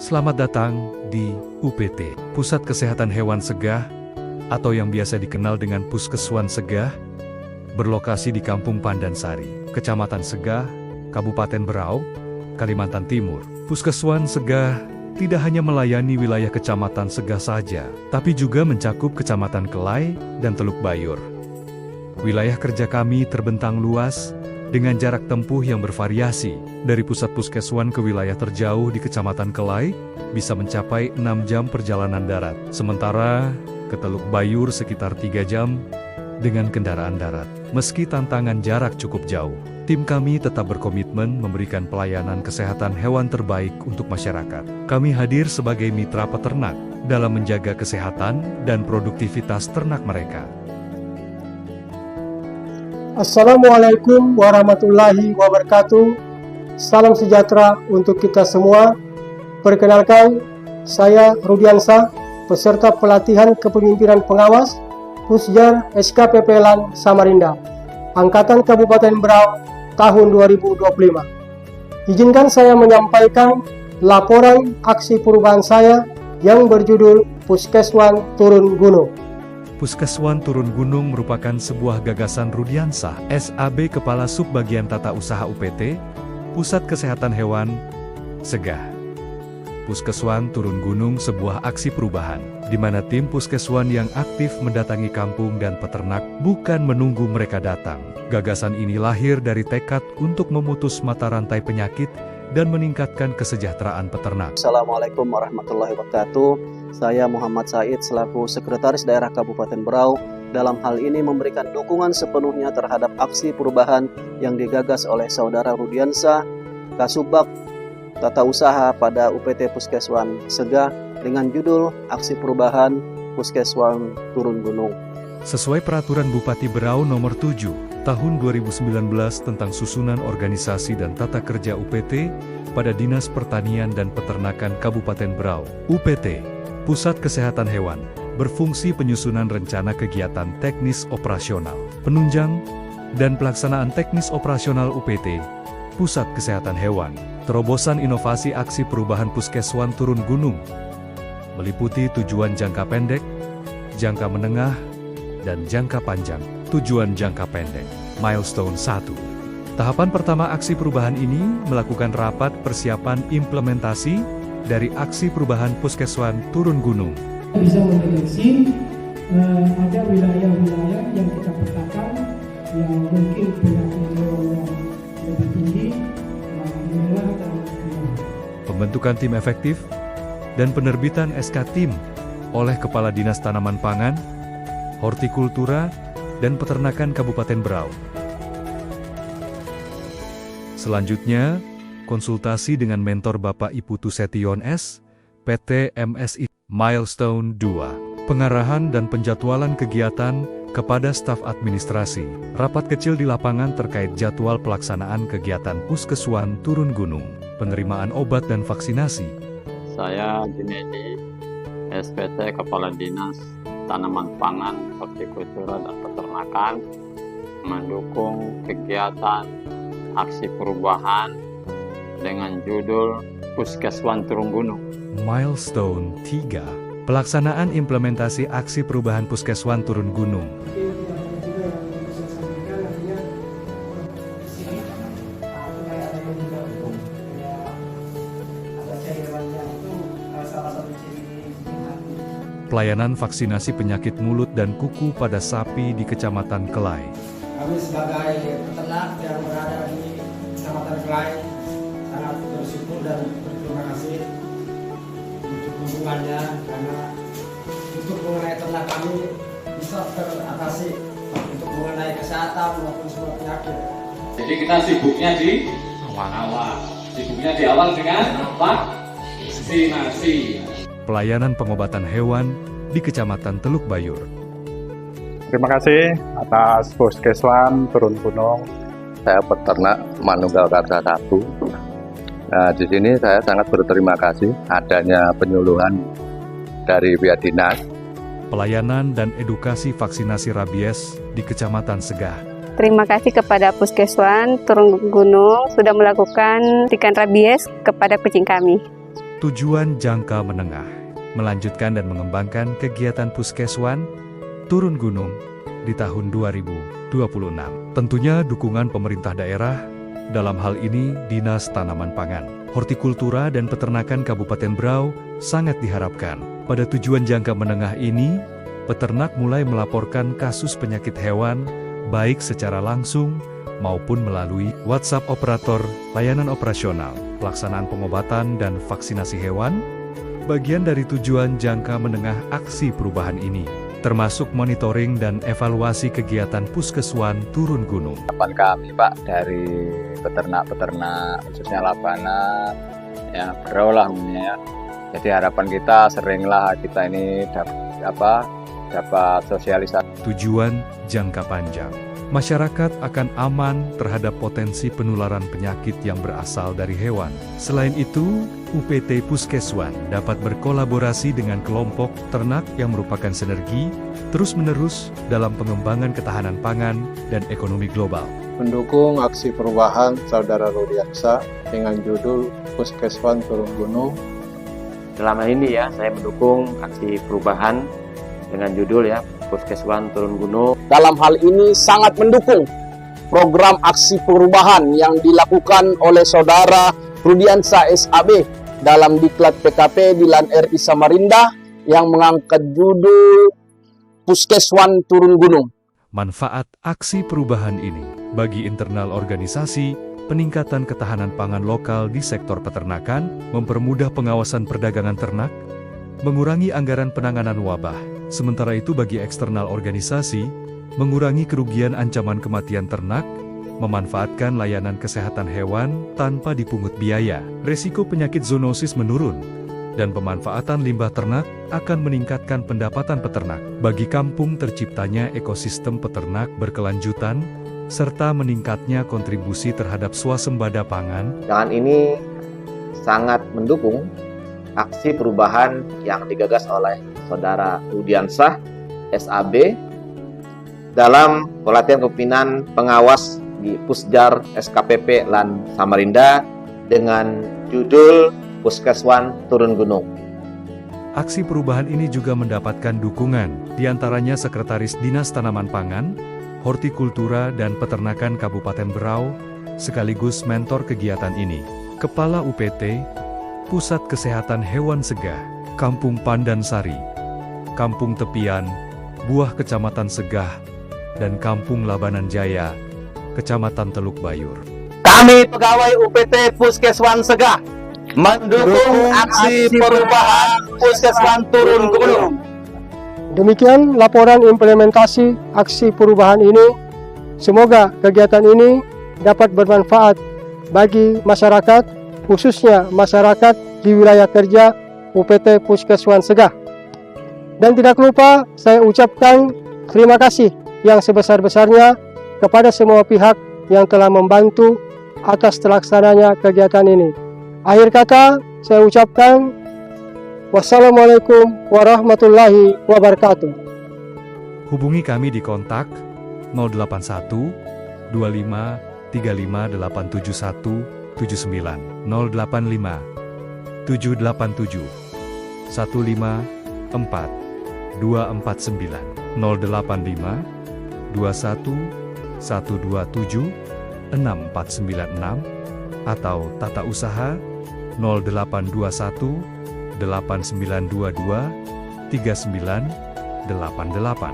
Selamat datang di UPT, Pusat Kesehatan Hewan Segah, atau yang biasa dikenal dengan Puskeswan Segah, berlokasi di Kampung Pandansari, Kecamatan Segah, Kabupaten Berau, Kalimantan Timur. Puskeswan Segah tidak hanya melayani wilayah Kecamatan Segah saja, tapi juga mencakup Kecamatan Kelai dan Teluk Bayur. Wilayah kerja kami terbentang luas, dengan jarak tempuh yang bervariasi, dari pusat puskeswan ke wilayah terjauh di Kecamatan Kelai, bisa mencapai 6 jam perjalanan darat. Sementara, ke Teluk Bayur sekitar 3 jam, dengan kendaraan darat. Meski tantangan jarak cukup jauh, tim kami tetap berkomitmen memberikan pelayanan kesehatan hewan terbaik untuk masyarakat. Kami hadir sebagai mitra peternak, dalam menjaga kesehatan dan produktivitas ternak mereka. Assalamualaikum warahmatullahi wabarakatuh. Salam sejahtera untuk kita semua. Perkenalkan, saya Rudiansa, peserta pelatihan kepemimpinan pengawas Pusjar SKPP LAN Samarinda, Angkatan Kabupaten Berau tahun 2025. Izinkan saya menyampaikan laporan aksi perubahan saya yang berjudul Puskeswan Turun Gunung. Puskeswan Turun Gunung merupakan sebuah gagasan Rudiansa, SAB Kepala Subbagian Tata Usaha UPT, Pusat Kesehatan Hewan Segah. Puskeswan Turun Gunung sebuah aksi perubahan, di mana tim puskeswan yang aktif mendatangi kampung dan peternak, bukan menunggu mereka datang. Gagasan ini lahir dari tekad untuk memutus mata rantai penyakit dan meningkatkan kesejahteraan peternak. Assalamualaikum warahmatullahi wabarakatuh. Saya Muhammad Said selaku Sekretaris Daerah Kabupaten Berau dalam hal ini memberikan dukungan sepenuhnya terhadap aksi perubahan yang digagas oleh Saudara Rudiansa, Kasubag Tata Usaha pada UPT Puskeswan Segah dengan judul Aksi Perubahan Puskeswan Turun Gunung. Sesuai Peraturan Bupati Berau Nomor 7 Tahun 2019 tentang Susunan Organisasi dan Tata Kerja UPT pada Dinas Pertanian dan Peternakan Kabupaten Berau, UPT, Pusat Kesehatan Hewan, berfungsi penyusunan rencana kegiatan teknis operasional, penunjang, dan pelaksanaan teknis operasional UPT, Pusat Kesehatan Hewan. Terobosan inovasi aksi perubahan Puskeswan Turun Gunung meliputi tujuan jangka pendek, jangka menengah, dan jangka panjang. Tujuan jangka pendek, milestone 1. Tahapan pertama aksi perubahan ini melakukan rapat persiapan implementasi dari aksi perubahan Puskeswan Turun Gunung. Bisa memprediksi ada wilayah-wilayah yang kita petakan yang mungkin penyakitnya lebih tinggi, menengah dan rendah. Pembentukan tim efektif dan penerbitan SK tim oleh Kepala Dinas Tanaman Pangan, Hortikultura, dan Peternakan Kabupaten Berau. Selanjutnya, konsultasi dengan mentor Bapak Iputu Setion S, PT MSI. Milestone 2. Pengarahan dan penjadwalan kegiatan kepada staf administrasi. Rapat kecil di lapangan terkait jadwal pelaksanaan kegiatan Puskeswan Turun Gunung. Penerimaan obat dan vaksinasi. Saya Junedi, SPT Kepala Dinas Tanaman Pangan, Hortikultura, dan Peternakan, mendukung kegiatan aksi perubahan dengan judul Puskeswan Turun Gunung. Milestone 3. Pelaksanaan implementasi aksi perubahan Puskeswan Turun Gunung. Pelayanan vaksinasi penyakit mulut dan kuku pada sapi di Kecamatan Kelai. Kami sebagai peternak yang berada di Kecamatan Kelai sangat bersyukur dan berterima kasih untuk hubungannya, karena untuk mengenai ternak kami bisa teratasi untuk mengenai kesehatan maupun semua penyakit. Jadi kita sibuknya di awal. Sibuknya di awal dengan vaksinasi. Pelayanan pengobatan hewan di Kecamatan Teluk Bayur. Terima kasih atas Puskeswan Turun Gunung. Saya peternak Manunggal Karsa 1. Nah, di sini saya sangat berterima kasih adanya penyuluhan dari pihak dinas. Pelayanan dan edukasi vaksinasi rabies di Kecamatan Segah. Terima kasih kepada Puskeswan Turun Gunung sudah melakukan suntikan rabies kepada kucing kami. Tujuan jangka menengah, melanjutkan dan mengembangkan kegiatan Puskeswan Turun Gunung di tahun 2026. Tentunya dukungan pemerintah daerah, dalam hal ini Dinas Tanaman Pangan, Hortikultura dan Peternakan Kabupaten Berau sangat diharapkan. Pada tujuan jangka menengah ini, peternak mulai melaporkan kasus penyakit hewan, baik secara langsung maupun melalui WhatsApp operator, layanan operasional, pelaksanaan pengobatan dan vaksinasi hewan, bagian dari tujuan jangka menengah aksi perubahan ini, termasuk monitoring dan evaluasi kegiatan Puskeswan Turun Gunung. Harapan kami Pak dari peternak-peternak khususnya labanan ya Berau lah umumnya ya. Jadi harapan kita seringlah kita ini dapat sosialisasi. Tujuan jangka panjang, masyarakat akan aman terhadap potensi penularan penyakit yang berasal dari hewan. Selain itu, UPT Puskeswan dapat berkolaborasi dengan kelompok ternak yang merupakan sinergi terus-menerus dalam pengembangan ketahanan pangan dan ekonomi global. Mendukung aksi perubahan Saudara Rudiansa dengan judul Puskeswan Turun Gunung. Dalam hal ini ya, saya mendukung aksi perubahan dengan judul ya Puskeswan Turun Gunung. Dalam hal ini sangat mendukung program aksi perubahan yang dilakukan oleh Saudara Rudiansa SAB dalam Diklat PKP di LAN RI Samarinda yang mengangkat judul Puskeswan Turun Gunung. Manfaat aksi perubahan ini bagi internal organisasi, peningkatan ketahanan pangan lokal di sektor peternakan, mempermudah pengawasan perdagangan ternak, mengurangi anggaran penanganan wabah. Sementara itu bagi eksternal organisasi, mengurangi kerugian ancaman kematian ternak, memanfaatkan layanan kesehatan hewan tanpa dipungut biaya, resiko penyakit zoonosis menurun, dan pemanfaatan limbah ternak akan meningkatkan pendapatan peternak. Bagi kampung terciptanya ekosistem peternak berkelanjutan, serta meningkatnya kontribusi terhadap swasembada pangan. Dengan ini sangat mendukung aksi perubahan yang digagas oleh Saudara Rudiansa SAB dalam pelatihan kepemimpinan pengawas di Pusjar SKPP LAN Samarinda dengan judul Puskeswan Turun Gunung. Aksi perubahan ini juga mendapatkan dukungan, diantaranya Sekretaris Dinas Tanaman Pangan, Hortikultura dan Peternakan Kabupaten Berau, sekaligus mentor kegiatan ini, Kepala UPT, Pusat Kesehatan Hewan Segah, Kampung Pandansari, Kampung Tepian, Buah Kecamatan Segah, dan Kampung Labanan Jaya, Kecamatan Teluk Bayur. Kami pegawai UPT Puskeswan Segah mendukung aksi perubahan Puskeswan Turun Gunung. Demikian laporan implementasi aksi perubahan ini. Semoga kegiatan ini dapat bermanfaat bagi masyarakat, khususnya masyarakat di wilayah kerja UPT Puskeswan Segah. Dan tidak lupa saya ucapkan terima kasih yang sebesar-besarnya kepada semua pihak yang telah membantu atas terlaksananya kegiatan ini. Akhir kata saya ucapkan wassalamualaikum warahmatullahi wabarakatuh. Hubungi kami di kontak 081 25 35 871 79 085 787 154 249 085 21 127 6496 atau tata usaha 0821 8922 3988.